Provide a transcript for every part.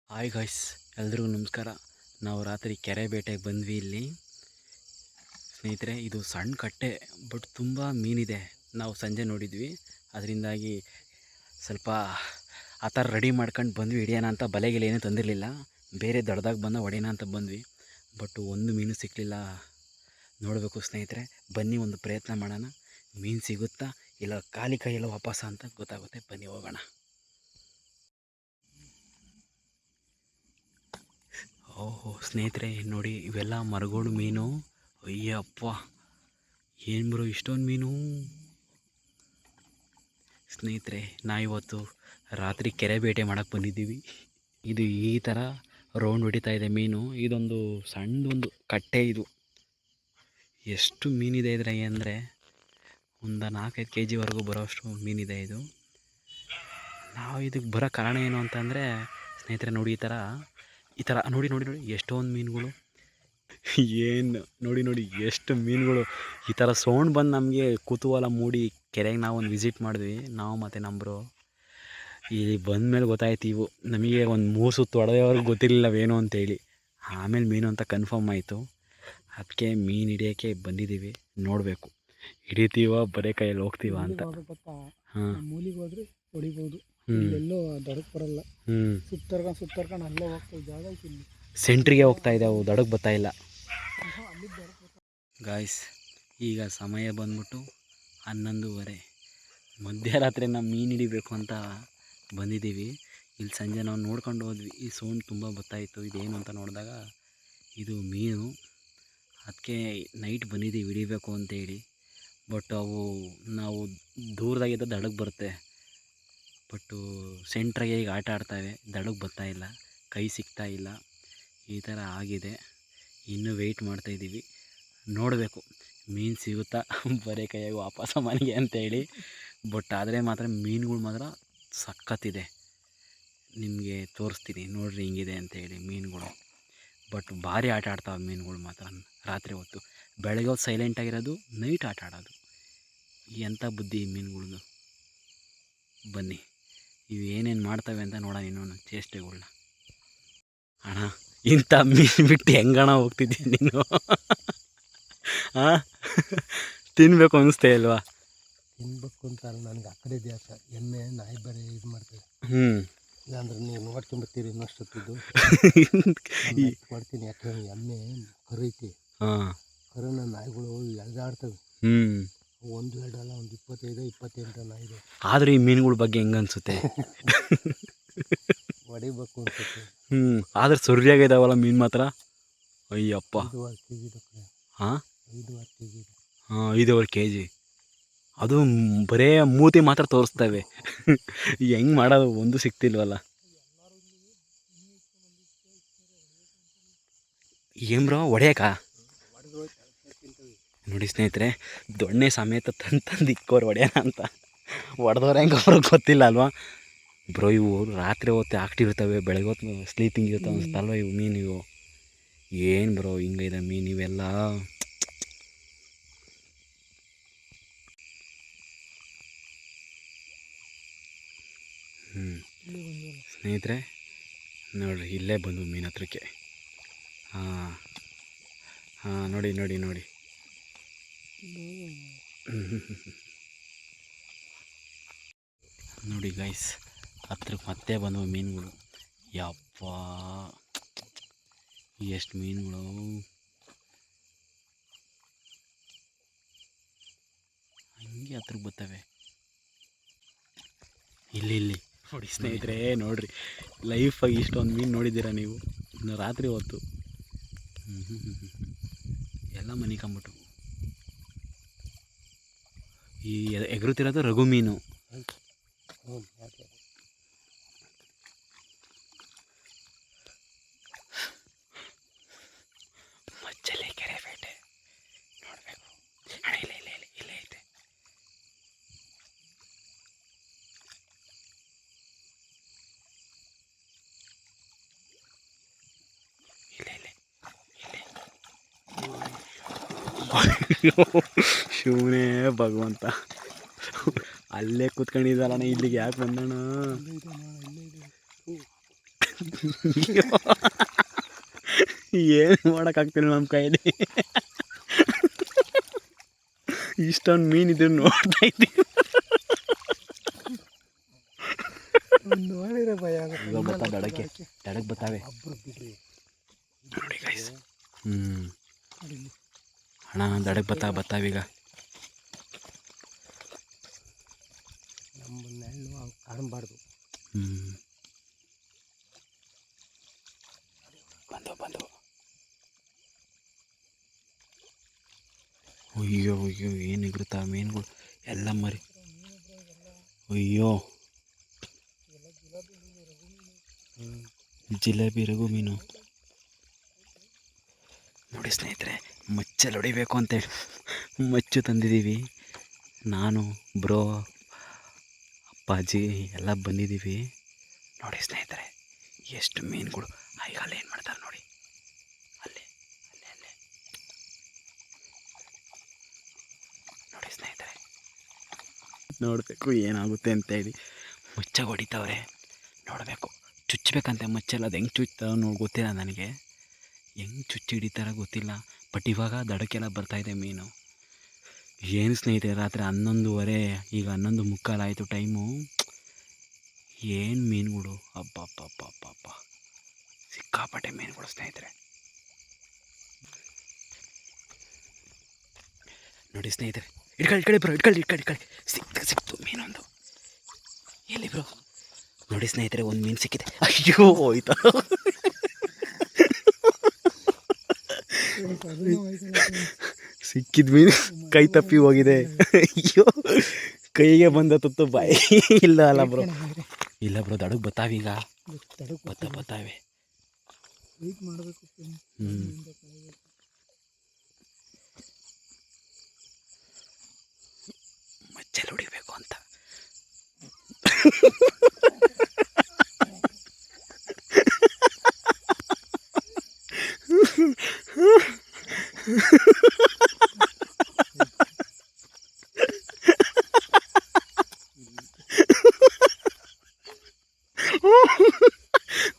Hi guys, ಎಲ್ರಿಗೂ ನಮಸ್ಕಾರ. ನಾವು ರಾತ್ರಿ ಕೆರೆ ಬೇಟೆಗೆ ಬಂದ್ವಿ ಇಲ್ಲಿ ಸ್ನೇಹಿತರೆ. ಇದು ಸಣ್ಣ ಕಟ್ಟೆ, ಬಟ್ ತುಂಬ ಮೀನಿದೆ. ನಾವು ಸಂಜೆ ನೋಡಿದ್ವಿ, ಅದರಿಂದಾಗಿ ಸ್ವಲ್ಪ ಆ ಥರ ರೆಡಿ ಮಾಡ್ಕೊಂಡು ಬಂದ್ವಿ. ಹಿಡಿಯೋಣ ಅಂತ ಬಲೆಗೆಲ್ಲ ಏನೂ ತಂದಿರಲಿಲ್ಲ, ಬೇರೆ ದೊಡ್ಡದಾಗ ಬಂದ ಹೊಡೆಯೋಣ ಅಂತ ಬಂದ್ವಿ. ಬಟ್ ಒಂದು ಮೀನು ಸಿಕ್ಕಲಿಲ್ಲ. ನೋಡಬೇಕು ಸ್ನೇಹಿತರೆ, ಬನ್ನಿ ಒಂದು ಪ್ರಯತ್ನ ಮಾಡೋಣ. ಮೀನು ಸಿಗುತ್ತಾ ಇಲ್ಲ ಖಾಲಿ ಕೈಯೆಲ್ಲ ವಾಪಸ್ ಅಂತ ಗೊತ್ತಾಗುತ್ತೆ. ಬನ್ನಿ ಹೋಗೋಣ. ಓಹೋ ಸ್ನೇಹಿತರೆ, ನೋಡಿ ಇವೆಲ್ಲ ಮರಗೋಡು ಮೀನು. ಅಯ್ಯಪ್ಪ, ಏನು ಬ್ರೋ ಇಷ್ಟೊಂದು ಮೀನು. ಸ್ನೇಹಿತರೆ, ಇವತ್ತು ರಾತ್ರಿ ಕೆರೆ ಬೇಟೆ ಮಾಡೋಕ್ಕೆ ಬಂದಿದ್ದೀವಿ. ಇದು ಈ ಥರ ರೌಂಡ್ ಹೊಡಿತಾ ಇದೆ ಮೀನು. ಇದೊಂದು ಸಣ್ಣದೊಂದು ಕಟ್ಟೆ. ಇದು ಎಷ್ಟು ಮೀನಿದೆ ಇದ್ರಾಗೆ ಅಂದರೆ ಒಂದು 4-5 kg ಬರೋಷ್ಟು ಮೀನಿದೆ ಇದು. ನಾವು ಇದಕ್ಕೆ ಬರೋ ಕಾರಣ ಏನು ಅಂತಂದರೆ ಸ್ನೇಹಿತರೆ, ನೋಡಿ ಈ ಥರ ನೋಡಿ ನೋಡಿ ನೋಡಿ ಎಷ್ಟೊಂದು ಮೀನುಗಳು. ಏನು ನೋಡಿ ಎಷ್ಟು ಮೀನುಗಳು. ಈ ಥರ ಸೌಂಡ್ ಬಂದು ನಮಗೆ ಕುತೂಹಲ ಮೂಡಿ ಕೆರೆಗೆ ನಾವೊಂದು ವಿಸಿಟ್ ಮಾಡಿದ್ವಿ, ನಾವು ಮತ್ತು ನಮ್ಮ ಬ್ರೋ. ಇಲ್ಲಿ ಬಂದಮೇಲೆ ಗೊತ್ತಾಯ್ತು, ಇವು ನಮಗೆ ಒಂದು 3 ಸುತ್ತು ಹೊಡೆದವ್ರಿಗೆ ಗೊತ್ತಿರಲಿಲ್ಲವೇನು ಅಂತೇಳಿ. ಆಮೇಲೆ ಮೀನು ಅಂತ ಕನ್ಫರ್ಮ್ ಆಯಿತು. ಅದಕ್ಕೆ ಮೀನು ಹಿಡಿಯೋಕ್ಕೆ ಬಂದಿದ್ದೀವಿ. ನೋಡಬೇಕು ಹಿಡಿತೀವ ಬರೇ ಕೈಯಲ್ಲಿ ಹೋಗ್ತೀವ ಅಂತ. ಹಾಂ, ಮೂಲಿಗೆ ಹೋದ್ರೆ ಹೊಡಿಬೋದು. ಎಲ್ಲೋ ದಡಕ್ಕೆ ಬರಲ್ಲ. ಸುತ್ತರ್ಕೊಂಡು ಅಲ್ಲೇ ಹೋಗ್ತದೆ ಜಾಗ ಐತಿ. ಸೆಂಟ್ರಿಗೆ ಹೋಗ್ತಾ ಇದೆ, ಅವು ದಡಕ್ಕೆ ಬರ್ತಾ ಇಲ್ಲ. ಗಾಯ್ಸ್, ಈಗ ಸಮಯ ಬಂದ್ಬಿಟ್ಟು 11:30. ಮಧ್ಯರಾತ್ರಿ ನಾವು ಮೀನು ಹಿಡಿಬೇಕು ಅಂತ ಬಂದಿದ್ದೀವಿ. ಇಲ್ಲಿ ಸಂಜೆ ನಾವು ನೋಡ್ಕೊಂಡು ಹೋದ್ವಿ, ಈ ಸೌಂಡ್ ತುಂಬ ಗೊತ್ತಾಯಿತು. ಇದೇನು ಅಂತ ನೋಡಿದಾಗ ಇದು ಮೀನು. ಅದಕ್ಕೆ ನೈಟ್ ಬಂದಿದ್ದೀವಿ ಹಿಡಿಬೇಕು ಅಂತೇಳಿ. ಬಟ್ ಅವು ನಾವು ದೂರದಾಗಿದ್ದ ದಡಕ್ಕೆ ಬರುತ್ತೆ, ಬಟ್ಟು ಸೆಂಟ್ರಾಗೆ ಈಗ ಆಟ ಆಡ್ತಾವೆ, ದಡಕ್ಕೆ ಬರ್ತಾಯಿಲ್ಲ, ಕೈ ಸಿಗ್ತಾ ಇಲ್ಲ. ಈ ಥರ ಆಗಿದೆ. ಇನ್ನೂ ವೆಯ್ಟ್ ಮಾಡ್ತಾಯಿದ್ದೀವಿ, ನೋಡಬೇಕು ಮೀನು ಸಿಗುತ್ತಾ ಬರೀ ಕೈಯಾಗಿ ವಾಪಸ್ ಮನೆಗೆ ಅಂತೇಳಿ. ಬಟ್ ಆದರೆ ಮಾತ್ರ ಮೀನುಗಳು ಮಾತ್ರ ಸಖತ್ತಿದೆ. ನಿಮಗೆ ತೋರಿಸ್ತೀನಿ ನೋಡಿರಿ ಹಿಂಗಿದೆ ಅಂತೇಳಿ ಮೀನುಗಳು. ಬಟ್ ಭಾರಿ ಆಟ ಆಡ್ತಾವೆ ಮೀನುಗಳು ಮಾತ್ರ ರಾತ್ರಿ ಹೊತ್ತು. ಬೆಳಗ್ಗೆ ಹೊತ್ತು ಸೈಲೆಂಟಾಗಿರೋದು, ನೈಟ್ ಆಟ ಆಡೋದು. ಎಂಥ ಬುದ್ಧಿ ಮೀನುಗಳದು. ಬನ್ನಿ ಇವು ಏನೇನು ಮಾಡ್ತವೆ ಅಂತ ನೋಡೋಣ ಇನ್ನೊಂದು ಚೇಷ್ಟೆಗಳನ್ನ. ಅಣ್ಣ, ಇಂಥ ಮೀನು ಬಿಟ್ಟು ಹೆಂಗಣ ಹೋಗ್ತಿದ್ದೀಯ ನೀನು? ಹಾಂ, ತಿನ್ನಬೇಕು ಅನ್ನಿಸ್ತೇ ಇಲ್ವಾ? ತಿನ್ಬೇಕು ಅಂತ ನನಗೆ ಆ ಕಡೆ ದ್ಯಾಸ. ಎಮ್ಮೆ ನಾಯಿ ಬರೀ ಇದು ಮಾಡ್ತೇವೆ. ಇಲ್ಲಾಂದ್ರೆ ನೀವು ನೋಡ್ಕೊಂಬರ್ತೀರಿ ಇನ್ನಷ್ಟೊತ್ತಿದ್ದು ಮಾಡ್ತೀನಿ. ಯಾಕೆ ಎಮ್ಮೆ ಕರೈತಿ, ಕರನ ನಾಯಿಗಳು ಎಳ್ದಾಡ್ತವೆ. ಒಂದು ಎರಡಲ್ಲ, ಒಂದು 25-28 ನಾಯಿದೆ. ಆದ್ರೆ ಈ ಮೀನುಗಳ ಬಗ್ಗೆ ಹೆಂಗೆ ಅನ್ಸುತ್ತೆ? ಹೊಡಿಬೇಕು ಅನ್ಸುತ್ತೆ. ಆದ್ರೆ ಸರಿಯಾಗಿದಾವಲ್ಲ ಮೀನು ಮಾತ್ರ. ಅಯ್ಯಪ್ಪ, 5-6 kg. ಹಾಂ, 5-6 kg. ಹಾಂ, 5 kg. ಅದು ಬರೇ ಮೂತಿ ಮಾತ್ರ ತೋರಿಸ್ತವೆ. ಹೆಂಗೆ ಮಾಡೋದು ಒಂದು ಸಿಗ್ತಿಲ್ವಲ್ಲ. ಏನು ಬ್ರೋ ಹೊಡೆಯಕ? ನೋಡಿ ಸ್ನೇಹಿತರೆ, ದೊಣ್ಣೆ ಸಮೇತ ತಂದು ಇಕ್ಕೋರು ಹೊಡೆಯೋಣ ಅಂತ. ಹೊಡೆದವ್ರು ಹೆಂಗೆ ಅವ್ರಿಗೆ ಗೊತ್ತಿಲ್ಲ ಅಲ್ವಾ ಬ್ರೋ. ಇವು ರಾತ್ರಿ ಹೊತ್ತು ಆಗ್ತಿರ್ತವೆ, ಬೆಳಗ್ಗೆ ಹೊತ್ತು ಸ್ಲೀಪಿಂಗ್ ಇರುತ್ತೆ ಅನಿಸ್ತಲ್ವ ಇವು ಮೀನು. ಇವು ಏನು ಬ್ರೋ ಹಿಂಗಿದೆ ಮೀನು ಇವೆಲ್ಲ. ಸ್ನೇಹಿತರೆ ನೋಡಿರಿ, ಇಲ್ಲೇ ಬಂದು ಮೀನು ಹತ್ರಕ್ಕೆ. ಹಾಂ ಹಾಂ, ನೋಡಿ ನೋಡಿ ನೋಡಿ. ನೋಡಿ ಗೈಸ್, ಹತ್ರಕ್ಕೆ ಮತ್ತೆ ಬಂದವು ಮೀನುಗಳು. ಯಪ್ಪ, ಎಷ್ಟು ಮೀನುಗಳು. ಹಂಗೆ ಹತ್ರಕ್ಕೆ ಬರ್ತವೆ. ಇಲ್ಲಿ ನೋಡಿ ಸ್ನೇಹಿತರೆ, ನೋಡಿರಿ ಲೈಫಾಗಿ ಇಷ್ಟೊಂದು ಮೀನು ನೋಡಿದ್ದೀರಾ ನೀವು? ಇನ್ನು ರಾತ್ರಿ ಹೊತ್ತು ಎಲ್ಲ ಮನಿಕೊಂಬಿಟ್ಟು. ಈ ಎಗರುತ್ತಿರೋದು ರಘು ಮೀನು. ಮಚ್ಚಲೆ ಕೆರೆ ಬೇಟೆ ನೋಡಬೇಕು. ಇಲ್ಲೇ ಐತೆ. ಶಿವನೇ ಭಗವಂತ, ಅಲ್ಲೇ ಕೂತ್ಕೊಂಡಿದ್ದಾರಣ, ಇಲ್ಲಿಗೆ ಯಾಕೆ ಬಂದಣ? ಏನು ಮಾಡೋಕ್ಕಾಗ್ತಿಲ್ಲ ನಮ್ಮ ಕೈಯಲ್ಲಿ. ಇಷ್ಟೊಂದು ಮೀನಿದ್ರು ನೋಡ್ತಾ ಇದ್ದೀವಿ. ನೋಡಿದ್ರೆ ಭಯ ಇವಾಗ ಬರ್ತಾ ದಡಕ್ಕೆ ಬರ್ತಾವೆ ಒಬ್ರು ಬಿಡ್ರಿ. ನೋಡಿ ಗೈಸ್. ಅಣ್ಣ ದಡಕ್ಕೆ ಬರ್ತಾವೀಗ. ನಮ್ಮ ನೆರಳು ಹಂಗೆ ಕಾಣಬಾರ್ದು. ಬಂದು ಅಯ್ಯೋ ಏನು ಇರುತ್ತಾ ಮೀನುಗಳು ಎಲ್ಲ ಮರಿ. ಅಯ್ಯೋ ಜಿಲೇಬಿ ರಘು ಮೀನು ನೋಡಿ ಸ್ನೇಹಿತರೆ, ಮಚ್ಚಲ್ಲಿ ಹೊಡಿಬೇಕು ಅಂತೇಳಿ ಮಚ್ಚು ತಂದಿದ್ದೀವಿ. ನಾನು ಬ್ರೋ ಅಪ್ಪಾಜಿ ಎಲ್ಲ ಬಂದಿದ್ದೀವಿ. ನೋಡಿ ಸ್ನೇಹಿತರೆ ಎಷ್ಟು ಮೀನುಗಳು. ಈಗ ಅಲ್ಲಿ ಏನು ಮಾಡ್ತಾರೆ ನೋಡಿ, ಅಲ್ಲೇ ನೋಡಿ ಸ್ನೇಹಿತರೆ, ನೋಡಬೇಕು ಏನಾಗುತ್ತೆ ಅಂತೇಳಿ. ಮುಚ್ಚ ಹೊಡಿತಾವ್ರೆ, ನೋಡಬೇಕು. ಚುಚ್ಚಬೇಕಂತೆ ಮಚ್ಚೆಲ್ಲ, ಅದು ಹೆಂಗೆ ಚುಚ್ತಾವ ನೋಡಿ ಗೊತ್ತಿಲ್ಲ ನನಗೆ, ಹೆಂಗೆ ಚುಚ್ಚಿ ಹಿಡಿತಾರ ಗೊತ್ತಿಲ್ಲ. ಬಟ್ ಇವಾಗ ದಡಕ್ಕೆಲ್ಲ ಬರ್ತಾಯಿದೆ ಮೀನು. ಏನು ಸ್ನೇಹಿತರೆ, ರಾತ್ರಿ 11:30, ಈಗ 11:45 ಆಯಿತು ಟೈಮು. ಏನು ಮೀನುಗಳು, ಅಬ್ಬ ಸಿಕ್ಕಾಪಟ್ಟೆ ಮೀನುಗಳು ಸ್ನೇಹಿತರೆ. ನೋಡಿ ಸ್ನೇಹಿತರೆ, ಇಟ್ಕೊಳ್ಳಿ ಬ್ರೋ, ಇಟ್ಕೊಳ್ಳಿ. ಸಿಕ್ತು ಮೀನೊಂದು. ಎಲ್ಲಿ ಬ್ರೋ? ನೋಡಿ ಸ್ನೇಹಿತರೆ, ಒಂದು ಮೀನು ಸಿಕ್ಕಿದೆ. ಅಯ್ಯೋ ಹೋಯ್ತಾ, ಸಿಕ್ಕಿದ ಮೀನು ಕೈ ತಪ್ಪಿ ಹೋಗಿದೆ. ಅಯ್ಯೋ, ಕೈಗೆ ಬಂದ ತುತ್ತು ಬಾಯಿ ಇಲ್ಲ ಅಲ್ಲ ಬ್ರೋ. ಇಲ್ಲ ಬ್ರೋ, ದಡಕ್ಕೆ ಬರ್ತಾವೀಗ, ಬರ್ತಾವೆ. ಮಚ್ಚಲ್ಲಿ ಹೊಡಿಬೇಕು ಅಂತ.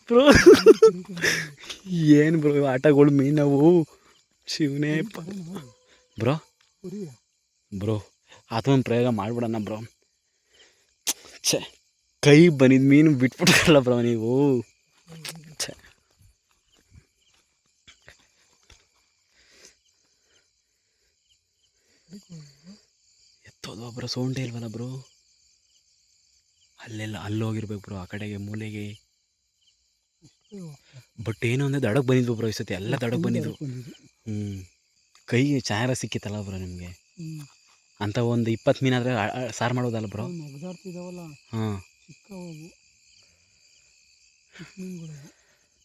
ಬ್ರೋ ಏನು ಬ್ರೋ ಆಟಗಳು ಮೀನವು, ಶಿವನೇ ಬ್ರೋ ಅದೊಂದು ಪ್ರಯೋಗ ಮಾಡಿಬಿಡೋಣ ಬ್ರೋ. ಕೈ ಬಂದಿದ್ದು ಮೀನು ಬಿಟ್ಬಿಟ್ರಲ್ಲ ಬ್ರೋ ನೀವು. ಎತ್ತೋದು ಬ್ರೋ, ಸೌಂಡೇ ಇಲ್ವಲ್ಲ ಬ್ರೋ. ಅಲ್ಲಿ ಹೋಗಿರ್ಬೇಕು ಬ್ರೋ, ಆ ಕಡೆಗೆ ಮೂಲೆಗೆ. ಬಟ್ ಏನು ಅಂದರೆ ದಡಕ್ಕೆ ಬಂದಿದ್ವು ಬ್ರೋ, ಈ ಸತಿ ಎಲ್ಲ ದಡಕ್ಕೆ ಬಂದಿದ್ವು. ಕೈ ಚಾರ ಸಿಕ್ಕಿತ್ತಲ್ಲ ಬ್ರೋ ನಿಮಗೆ. ಅಂತ ಒಂದು 20 ಮೀನಾದರೆ ಸಾರು ಮಾಡೋದಲ್ಲ ಬ್ರೋ. ಹಾಂ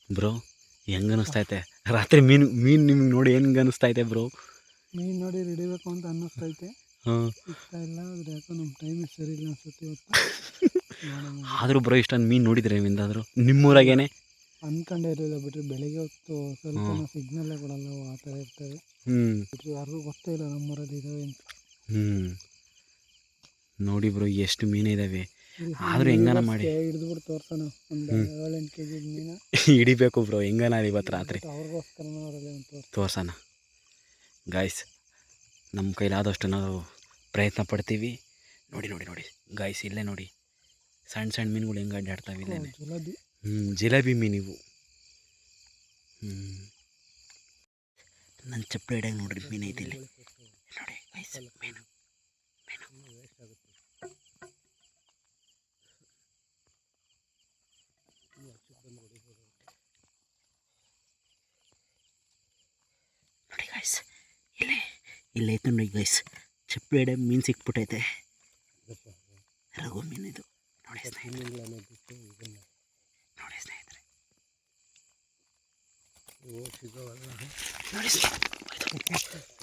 ಬ್ರೋ, ಹೆಂಗೆ ಅನ್ನಿಸ್ತೈತೆ ರಾತ್ರಿ ಮೀನು ನಿಮ್ಗೆ ನೋಡಿ ಹೆಂಗೆ ಅನ್ನಿಸ್ತೈತೆ ಬ್ರೋ? ಮೀನು ನೋಡಿ ಹಿಡಿಬೇಕು ಅಂತ ಅನ್ನಿಸ್ತೈತೆ. ಸಿಗ್ತಾ ಇಲ್ಲ, ಆದರೆ ಯಾಕೋ ನಮ್ಮ ಟೈಮೇ ಸರಿ ಇಲ್ಲ ಅನ್ಸುತ್ತೆ ಇವತ್ತು. ಆದರೂ ಬ್ರೋ ಇಷ್ಟೊಂದು ಮೀನು ನೋಡಿದ್ರೆ ನಿಮ್ದಾದರೂ ನಿಮ್ಮೂರಾಗೇನೆ ಅನ್ಕೊಂಡೇ ಇರಲಿಲ್ಲ ಬಿಟ್ರೆ. ಬೆಳಗ್ಗೆ ಹೊತ್ತು ಸ್ವಲ್ಪ ಸಿಗ್ನಲ್ಲೇ ಕೊಡಲ್ಲ, ಆ ಥರ ಇರ್ತವೆ. ಬಿಟ್ರೆ ಯಾರಿಗೂ ಗೊತ್ತೇ ಇಲ್ಲ ನಮ್ಮೂರಲ್ಲಿ ಇದ್ದಾವೆ ಅಂತ. ನೋಡಿ ಬ್ರೋ ಎಷ್ಟು ಮೀನು ಇದ್ದಾವೆ. ಆದರೂ ಹೆಂಗನ ಮಾಡಿ ಹಿಡಿದ್ಬಿಟ್ಟು ತೋರ್ಸೋಣ. ಒಂದು 7-8 kg ಮೀನು ಹಿಡಿಬೇಕು ಬ್ರೋ, ಹೆಂಗನ ಇವತ್ತು ರಾತ್ರಿ ಅವ್ರಿಗೋಸ್ಕರ ಅವರಲ್ಲಿ ತೋರ್ಸೋಣ ಗಾಯ್ಸ್. ನಮ್ಮ ಕೈಲಾದಷ್ಟು ನಾವು ಪ್ರಯತ್ನ ಪಡ್ತೀವಿ. ನೋಡಿ ಗಾಯ್ಸ್, ಇಲ್ಲೇ ನೋಡಿ ಸಣ್ಣ ಮೀನುಗಳು ಹೆಂಗೆ ಅಡ್ಡಾಡ್ತಾವೆ ಇಲ್ಲೇ. ಜಿಲೇಬಿ ಮೀನಿವು. ನನ್ನ ಚಪ್ಪಲಿ ಹಿಡಿಯಾಗ ನೋಡ್ರಿ ಮೀನು ಐತಿ ಇಲ್ಲಿ ನೋಡಿ ಗೈಸ್. ಮೀನು ನೋಡಿ ಗೈಸ್, ಇಲ್ಲೇ ಐತೆ ನೋಡಿ ಗೈಸ್. ಚಪ್ಪಲಿ ಹಿಡಿಯಾಗ ಮೀನು ಸಿಕ್ಬಿಟ್ಟೈತೆ. ರಘು ಮೀನಿದು ನೋಡಿ ಸ್ನೇಹಿತರೆ.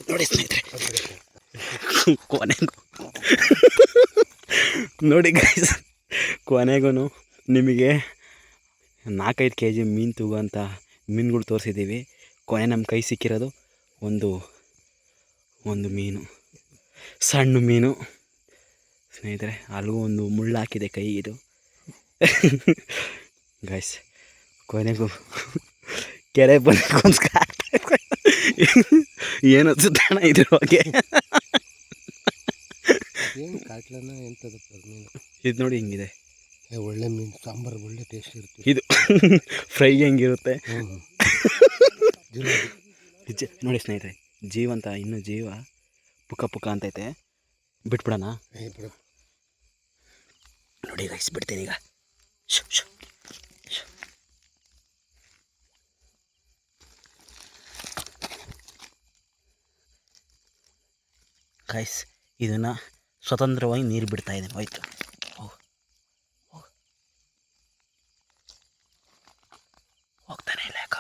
ನೋಡಿ ಸ್ನೇಹಿತರೆ, ಕೊನೆಗೂ ನೋಡಿ ಗೈಸ್, ಕೊನೆಗೂ ನಿಮಗೆ 4-5 kg ಮೀನು ತಗೋಂಥ ಮೀನುಗಳು ತೋರಿಸಿದ್ದೀವಿ. ಕೊನೆ ನಮ್ಮ ಕೈ ಸಿಕ್ಕಿರೋದು ಒಂದು ಮೀನು, ಸಣ್ಣ ಮೀನು ಸ್ನೇಹಿತರೆ. ಅಲ್ಲಿಗೂ ಒಂದು ಮುಳ್ಳು ಹಾಕಿದೆ ಕೈಗಿದು ಗೈಸ್. ಕೊನೆಗೂ ಕೆರೆ ಬಂದು ಏನು ಅನ್ಸುತ್ತೆ ಅಣ್ಣ ಇದ್ರ ಬಗ್ಗೆ? ಏನು ಕಾಟ್ಲನ ಎಂಥದಪ್ಪ ಅದು ಮೀನು. ಇದು ನೋಡಿ ಹಿಂಗಿದೆ. ಒಳ್ಳೆ ಮೀನು ಸಾಂಬಾರು ಒಳ್ಳೆ ಟೇಸ್ಟ್ ಇರುತ್ತೆ. ಇದು ಫ್ರೈ ಹೆಂಗಿರುತ್ತೆ ನೋಡಿ ಸ್ನೇಹಿತರೆ, ಜೀವಂತ ಇನ್ನೂ ಜೀವ ಪುಕ್ಕ ಪುಕ್ಕ ಅಂತೈತೆ. ಬಿಟ್ಬಿಡೋಣ ನೋಡಿ ಗೈಸ್, ಬಿಡ್ತೀನಿ ಈಗ. ಗೈಸ್ ಇದನ್ನು ಸ್ವತಂತ್ರವಾಗಿ ನೀರು ಬಿಡ್ತಾ ಇದ್ದೀನಿ. ಹೋಯ್ತು, ಹೋಗ್ತಾನೆ ಇಲ್ಲ ಯಾಕ?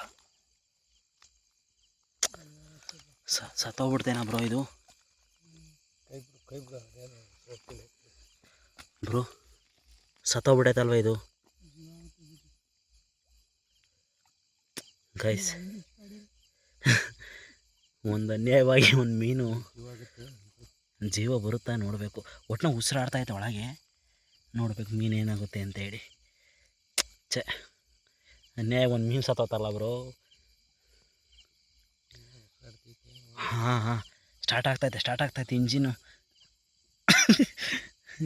ಸತ್ತೋಗ್ಬಿಡ್ತೇನಾ ಬ್ರೋ ಇದು? ಬ್ರೋ ಸತ್ತೋಗ್ಬಿಡೈತಲ್ವ ಇದು ಗೈಸ್? ಒಂದು ಅನ್ಯಾಯವಾಗಿ ಒಂದು ಮೀನು ಜೀವ ಬರುತ್ತಾ ನೋಡಬೇಕು. ಒಟ್ಟಿನ ಉಸಿರಾಡ್ತೈತೆ ಒಳಗೆ, ನೋಡ್ಬೇಕು ಮೀನು ಏನಾಗುತ್ತೆ ಅಂತೇಳಿ. ಛೇ, ಅನ್ಯಾಯ ಒಂದು ಮೀನು ಸತ್ತೋತಲ್ಲ ಬ್ರೋ. ಹಾಂ ಸ್ಟಾರ್ಟ್ ಆಗ್ತೈತೆ ಇಂಜಿನು.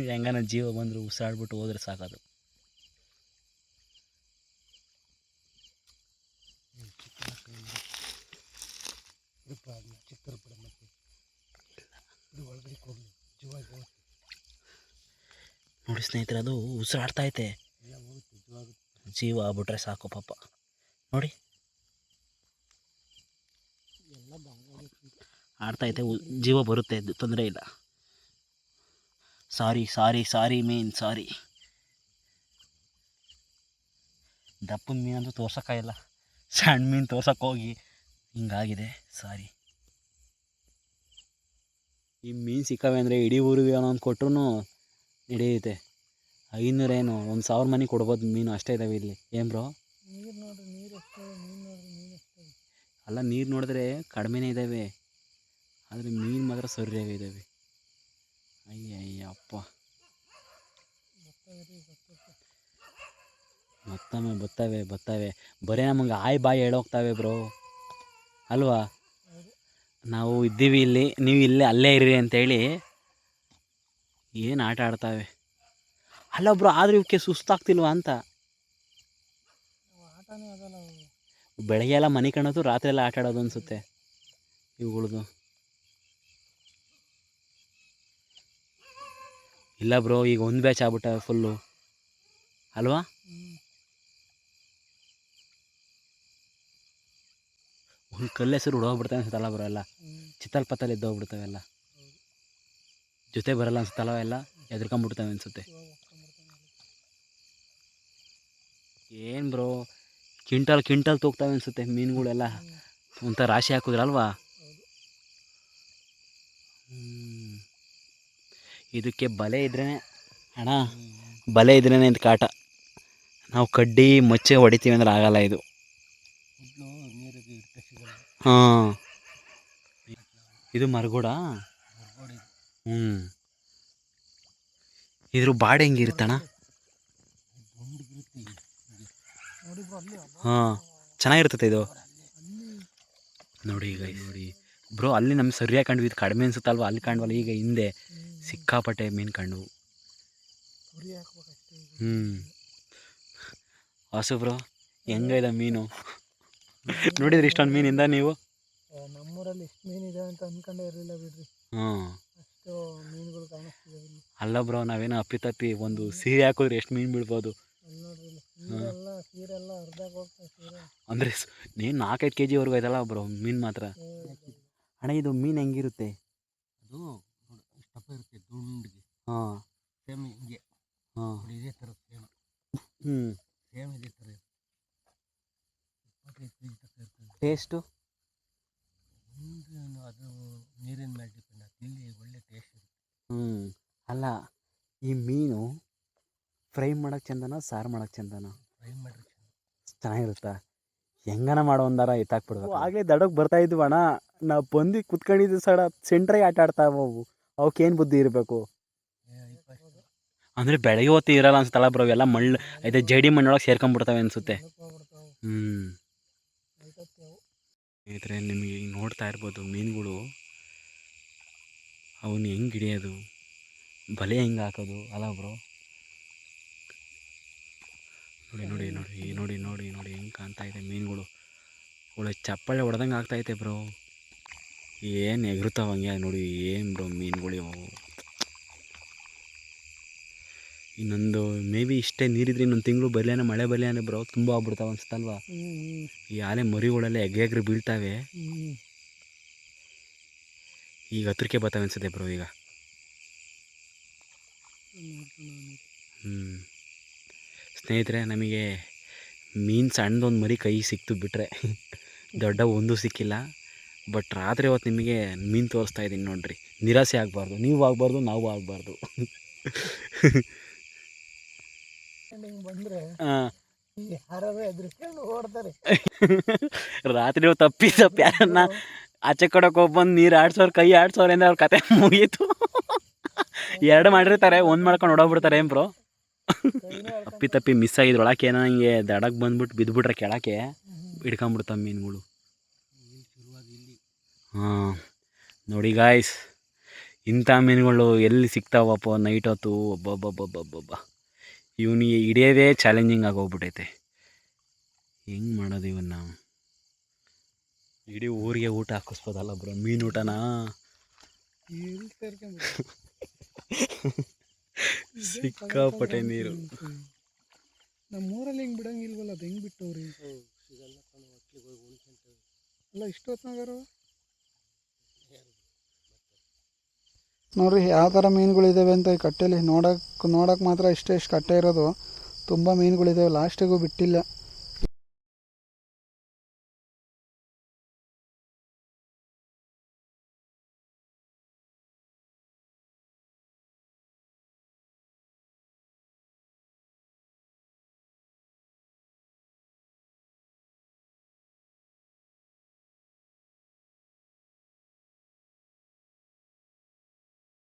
ಹೆಂಗನ ಜೀವ ಬಂದರೂ ಉಸಿರಾಡ್ಬಿಟ್ಟು ಹೋದ್ರೆ ಸಾಕದು. ನೋಡಿ ಸ್ನೇಹಿತರೆ, ಅದು ಉಸಿರಾಡ್ತೈತೆ. ಜೀವ ಆಗ್ಬಿಟ್ರೆ ಸಾಕು ಪಾಪ. ನೋಡಿ ಆಡ್ತೈತೆ, ಜೀವ ಬರುತ್ತೆ, ತೊಂದರೆ ಇಲ್ಲ. ಸಾರಿ ಮೀನ್, ಸಾರಿ. ದಪ್ಪನ ಮೀನಂತೂ ತೋರ್ಸೋಕ್ಕಾಗಿಲ್ಲ, ಸಣ್ಣ ಮೀನು ತೋರ್ಸೋಕ್ಕೋಗಿ ಹಿಂಗಾಗಿದೆ, ಸಾರಿ. ಈ ಮೀನು ಸಿಕ್ಕವೆ ಅಂದರೆ ಇಡೀ ಊರಿಗೆ ಒಂದೊಂದು ಕೊಟ್ಟರು ನಡೆಯುತ್ತೆ. 500 ಏನು 1000 ಮನೆ ಕೊಡ್ಬೋದು ಮೀನು, ಅಷ್ಟೇ ಇದ್ದಾವೆ ಇಲ್ಲಿ. ಏನು ಬ್ರೋ? ಅಲ್ಲ, ನೀರು ನೋಡಿದ್ರೆ ಕಡಿಮೆನೇ ಇದ್ದಾವೆ, ಆದರೆ ಮೀನು ಮಾತ್ರ ಸರಿಯಾಗಿ ಇದ್ದಾವೆ. ಅಯ್ಯಪ್ಪ, ಮತ್ತೊಮ್ಮೆ ಬರ್ತವೆ ಬರೀ ನಮಗೆ ಬಾಯಿ ಹೇಳೋಗ್ತವೆ ಬ್ರೋ, ಅಲ್ವಾ? ನಾವು ಇದ್ದೀವಿ ಇಲ್ಲಿ, ನೀವು ಇಲ್ಲೇ ಅಲ್ಲೇ ಇರ್ರಿ ಅಂತೇಳಿ ಏನು ಆಟ ಆಡ್ತವೆ. ಅಲ್ಲ ಬ್ರೋ, ಆದರೂ ಇವಕ್ಕೆ ಸುಸ್ತಾಗ್ತಿಲ್ವಾ ಅಂತ. ಬೆಳಗ್ಗೆ ಎಲ್ಲ ಮನೆ ಕಾಣೋದು, ರಾತ್ರಿ ಎಲ್ಲ ಆಟ ಆಡೋದು ಅನಿಸುತ್ತೆ ಇವುಗಳದು. ಇಲ್ಲ ಬ್ರೋ, ಈಗ ಒಂದು ಬ್ಯಾಚ್ ಆಗ್ಬಿಟ್ಟವೆ ಫುಲ್ಲು, ಅಲ್ವಾ? ಒಂದು ಕಲ್ಲೆಸರು ಹುಡೋಗ್ಬಿಡ್ತಾವೆ ಅನ್ಸುತ್ತಲ್ಲ ಬ್ರೋ, ಎಲ್ಲ ಚಿತ್ತಲ್ ಎದ್ದೋಗ್ಬಿಡ್ತಾವೆಲ್ಲ, ಜೊತೆ ಬರಲ್ಲ ಅನ್ಸುತ್ತಲ್ಲ, ಎಲ್ಲ ಎದ್ಕೊಂಬಿಡ್ತಾವೆ ಅನಿಸುತ್ತೆ. ಏನು ಬ್ರೋ, ಕ್ವಿಂಟಲ್ ತೂಗ್ತಾವೆ ಅನಿಸುತ್ತೆ ಮೀನುಗಳೆಲ್ಲ, ಒಂಥರ ರಾಶಿ ಹಾಕಿದ್ರಲ್ವಾ? ಇದಕ್ಕೆ ಬಲೆ ಇದ್ರೇ ಅಣ್ಣ, ಬಲೆ ಇದ್ರೇ ಇದು ಕಾಟ. ನಾವು ಕಡ್ಡಿ ಮಚ್ಚೆ ಹೊಡಿತೀವಿ ಅಂದ್ರೆ ಆಗಲ್ಲ ಇದು. ಹಾಂ, ಇದು ಮರಗೋಡ. ಇದ್ರ ಬಾಡಿ ಹೆಂಗಿರುತ್ತಣ್ಣ? ಹಾಂ, ಚೆನ್ನಾಗಿರ್ತೈತೆ ಇದು. ನೋಡಿ ಈಗ ನೋಡಿ ಬ್ರೋ, ಅಲ್ಲಿ ನಮ್ಗೆ ಸರಿಯಾಗಿ ಕಂಡ್ವಿ, ಇದು ಕಡಿಮೆ ಅನ್ಸುತ್ತಲ್ವ, ಅಲ್ಲಿ ಕಾಣ್ವಲ್ಲ. ಈಗ ಹಿಂದೆ ಸಿಕ್ಕಾಪಟ್ಟೆ ಮೀನು ಕಂಡು. ವಾಸು ಬ್ರೋ, ಹೆಂಗಿದೆ ಮೀನು? ನೋಡಿದ್ರಿ ಇಷ್ಟೊಂದು ಮೀನಿಂದ ನೀವು? ನಮ್ಮೂರಲ್ಲಿ ಎಷ್ಟು ಮೀನಿದೆ ಅಂತ ಅನ್ಕೊಂಡೇ ಇರಲಿಲ್ಲ ಬಿಡ್ರಿ. ಅಷ್ಟು ಮೀನುಗಳು ಕಾಣಿಸ್ತಿದೆ. ಅಲ್ಲ ಬ್ರೋ, ನಾವೇನೋ ಅಪ್ಪಿತಪ್ಪಿ ಒಂದು ಸೀರೆ ಹಾಕಿದ್ರೆ ಎಷ್ಟು ಮೀನು ಬೀಳ್ಬೋದು ಅಂದರೆ. ನೀನು 4-5 kg ಆಯ್ತಲ್ಲ ಬ್ರೋ ಮೀನು ಮಾತ್ರ. ಅಣ್ಣ, ಇದು ಮೀನು ಹೆಂಗಿರುತ್ತೆ? ಅದು ಇಷ್ಟಪ್ಪ ಇರುತ್ತೆ, ದುಂಡಿಗೆ. ಹಾಂ, ಸೇಮ್ ಹಿಂಗೆ. ಹಾಂ, ಇದೇ ಥರ ಸೇಮ್. ಸೇಮ್ ಇದೇ ಥರ 25 kg ತನಕ ಇರ್ತದೆ. ಟೇಸ್ಟು ಅದು ನೀರಿನ ಮೇಲೆ ಡಿಪೆಂಡ್ ಆಗ್ತದೆ, ಇಲ್ಲಿ ಒಳ್ಳೆ ಟೇಸ್ಟ್ ಇರುತ್ತೆ. ಅಲ್ಲ, ಈ ಮೀನು ಫ್ರೈ ಮಾಡೋಕ್ಕೆ ಚಂದನ, ಸಾರು ಮಾಡೋಕ್ಕೆ ಚಂದನ? ಫ್ರೈ ಮಾಡ್ರಿ ಚೆನ್ನಾಗಿರುತ್ತಾ? ಹೆಂಗನ ಮಾಡೋ ಒಂದಾರ ಎತ್ತಾಕ್ಬಿಡ್ಬೇಕು. ಆಗಲೇ ದಡಕ್ಕೆ ಬರ್ತಾ ಇದ್ವು ಅಣ್ಣ, ನಾವು ಬಂದು ಕುತ್ಕೊಂಡಿದ್ದು ಸೆಂಟ್ರಾಗಿ ಆಟ ಆಡ್ತಾವೆ ಅವು. ಅವಕ್ಕೇನು ಬುದ್ಧಿ ಇರಬೇಕು ಅಂದರೆ? ಬೆಳಗ್ಗೆ ಹೊತ್ತು ಇರಲ್ಲ ಅನ್ಸುತ್ತಲ್ಲ ಬ್ರೋ, ಎಲ್ಲ ಮಣ್ಣು ಐತೆ, ಜಡಿ ಮಣ್ಣೊಳಗೆ ಸೇರ್ಕೊಂಡ್ಬಿಡ್ತವೆ ಅನಿಸುತ್ತೆ. ಸ್ನೇಹಿತರೆ ನಿಮಗೆ ಈಗ ನೋಡ್ತಾ ಇರ್ಬೋದು ಮೀನುಗಳು ಅವನ್ನ ಹೆಂಗೆ ಹಿಡಿಯೋದು, ಬಲೆ ಹೆಂಗೆ ಹಾಕೋದು ಅಲ್ಲ ಬ್ರೋ. ನೋಡಿ ನೋಡಿ ನೋಡಿ ನೋಡಿ ನೋಡಿ ನೋಡಿ ಹೆಂಗೆ ಕಾಣ್ತಾ ಇದೆ ಮೀನುಗಳು. ಒಳ್ಳೆ ಚಪ್ಪಾಳೆ ಹೊಡೆದಂಗೆ ಆಗ್ತಾಯಿದೆ ಬ್ರೋ. ಏನು ಎಗರುತ್ತಾವ ಹಂಗೆ ನೋಡಿ. ಏನು ಬ್ರೋ ಮೀನುಗಳು ಇವು. ಇನ್ನೊಂದು ಮೇ ಬಿ ಇಷ್ಟೇ ನೀರಿದ್ರೆ ಇನ್ನೊಂದು ತಿಂಗಳು ಬರಲೇನೆ, ಮಳೆ ಬರಲೇನೆ ಬ್ರೋ, ತುಂಬ ಆಗ್ಬಿಡ್ತಾವೆ ಅನ್ಸುತ್ತಲ್ವ. ಈ ಆಲೆ ಮರಿಗಳೆಲ್ಲ ಎಗ್ರೆ ಬೀಳ್ತಾವೆ. ಈಗ ಹತ್ರಕ್ಕೆ ಬರ್ತಾವೆ ಅನ್ಸುತ್ತೆ ಬ್ರೋ ಈಗ. ಸ್ನೇಹಿತರೆ ನಮಗೆ ಮೀನು ಸಣ್ಣದೊಂದು ಮರಿ ಕೈ ಸಿಕ್ತು ಬಿಟ್ಟರೆ ದೊಡ್ಡ ಒಂದು ಸಿಕ್ಕಿಲ್ಲ. ಬಟ್ ರಾತ್ರಿ ಹೊತ್ತು ನಿಮಗೆ ಮೀನು ತೋರಿಸ್ತಾ ಇದ್ದೀನಿ ನೋಡ್ರಿ. ನಿರಾಸೆ ಆಗಬಾರ್ದು, ನೀವು ಆಗಬಾರ್ದು, ನಾವು ಆಗಬಾರ್ದು. ರಾತ್ರಿ ಹೊತ್ತು ತಪ್ಪಿ ಯಾರನ್ನ ಆಚೆ ಕಡೆಗೆ ಹೋಗ್ಬಂದು ನೀರು ಆಡ್ಸೋರು, ಕೈ ಆಡ್ಸೋರು ಅಂದ್ರೆ ಅವ್ರ ಕತೆ ಮುಗೀತು. ಎರಡು ಮಾಡಿರ್ತಾರೆ, ಒಂದು ಮಾಡ್ಕೊಂಡು ಹೊಡೋಗ್ಬಿಡ್ತಾರೆ ಏನು ಬ್ರೋ. ತಪ್ಪಿ ಮಿಸ್ ಆಗಿದ್ರು ಒಳಕ್ಕೆ ಏನೋ ಹಿಂಗೆ ದಡಕ್ಕೆ ಬಂದ್ಬಿಟ್ಟು ಬಿದ್ದುಬಿಟ್ರೆ ಕೆಳಕ್ಕೆ ಹಿಡ್ಕೊಂಬಿಡ್ತಾವೆ ಮೀನುಗಳು. ಹಾಂ ನೋಡಿ ಗಾಯ್ಸ್, ಇಂಥ ಮೀನುಗಳು ಎಲ್ಲಿ ಸಿಗ್ತಾವಪ್ಪ ನೈಟ್ ಹೊತ್ತು. ಒಬ್ಬೊಬ್ಬೊಬ್ಬೊಬ್ಬೊಬ್ಬ ಇವನಿಗೆ ಹಿಡಿಯೋದೇ ಚಾಲೆಂಜಿಂಗ್ ಆಗೋಗ್ಬಿಟ್ಟೈತೆ. ಹೆಂಗೆ ಮಾಡೋದು ಇವನ್ನ? ಇಡೀ ಊರಿಗೆ ಊಟ ಹಾಕಿಸ್ಬೋದಲ್ಲ ಬ್ರೋ, ಮೀನು ಊಟನ. ಸಿಕ್ಕಾಪಟ್ಟೆ ನೀರು. ನಮ್ಮೂರಲ್ಲಿ ಹಿಂಗೆ ಬಿಡಂಗಿಲ್ವಲ್ಲ, ಅದು ಹೆಂಗೆ ಬಿಟ್ಟವ್ರಿ? ಅಲ್ಲ ಇಷ್ಟು ಹೊತ್ನಾಗಾರ ನೋಡ್ರಿ ಯಾವ ಥರ ಮೀನುಗಳಿದ್ದಾವೆ ಅಂತ ಈ ಕಟ್ಟೆಯಲ್ಲಿ ನೋಡೋಕೆ ಮಾತ್ರ ಇಷ್ಟೇ ಕಟ್ಟೆ ಇರೋದು. ತುಂಬ ಮೀನುಗಳಿದ್ದಾವೆ, ಲಾಸ್ಟಿಗೂ ಬಿಟ್ಟಿಲ್ಲ.